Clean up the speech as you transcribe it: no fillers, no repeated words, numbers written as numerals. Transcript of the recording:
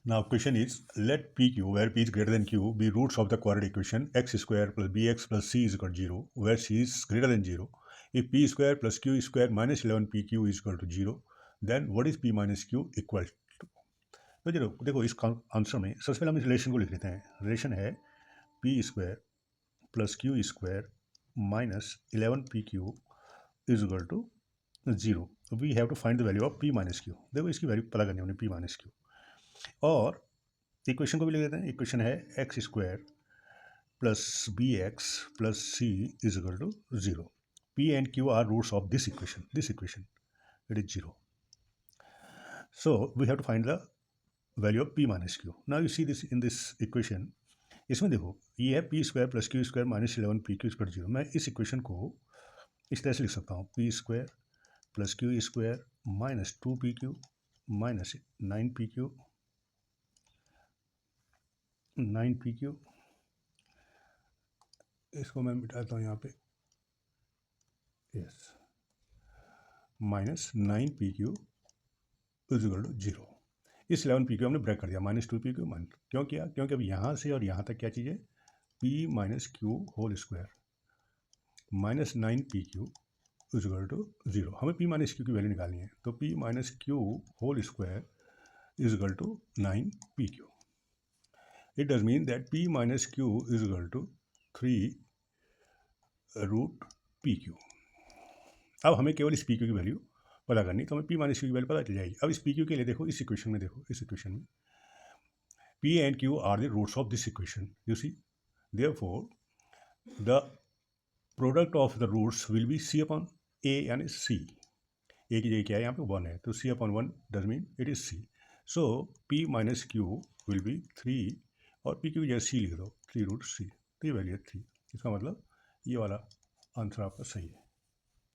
Now question is, let PQ, where P is greater than Q, be roots of the quadratic equation x square plus bx plus c is equal to 0, where c is greater than 0. If P square plus Q square minus 11PQ is equal to 0, then what is P minus Q equal to? तो देखो इस answer में सबसे पहले हम इस relation को लिख लेते हैं. रिलेशन है P square plus Q square minus 11PQ is equal to 0. We have to find the value of P minus Q. देखो इसकी वैल्यू पता करनी होनी P माइनस Q. और इक्वेशन को भी लिख देते हैं. इक्वेशन है X square plus B X plus C is equal to 0. P and Q are roots of this equation. It is 0. So we have to find the value of P minus Q. Now you see this in this equation. इसमें देखो ये है P square plus Q square minus 11PQ equal to 0. मैं इस equation को इस तरह से लिख सकता हूँ. P square plus Q square minus 2PQ minus 9PQ. इसको मैं मिटाता हूँ यहाँ पे. Yes, minus 9PQ is equal to 0. इस 11PQ हमने ब्रेक कर दिया. माइनस 2PQ क्यों किया? क्योंकि अब यहाँ से और यहाँ तक क्या चीज़ है? P minus Q whole square minus 9PQ is equal to 0. हमें P माइनस क्यू की वैल्यू निकालनी है. तो P minus Q whole square is equal to 9PQ. It does mean that P minus Q is equal to 3 root PQ. अब हमें केवल इस PQ की वैल्यू पता करनी, तो हमें P माइनस Q की वैल्यू पता चल जाएगी. अब इस PQ के लिए देखो इस इक्वेशन में, देखो इस इक्वेशन में P and Q are the roots of this equation. You see, therefore the product of the roots will be C upon A यानी C. A की जगह क्या है यहाँ पे 1 है, तो C upon 1 does mean it is C. So P minus Q will be 3 और P की जगह C लिख दो, 3 रूट C. तो ये वैल्यू है 3. इसका मतलब ये वाला आंसर आपका सही है.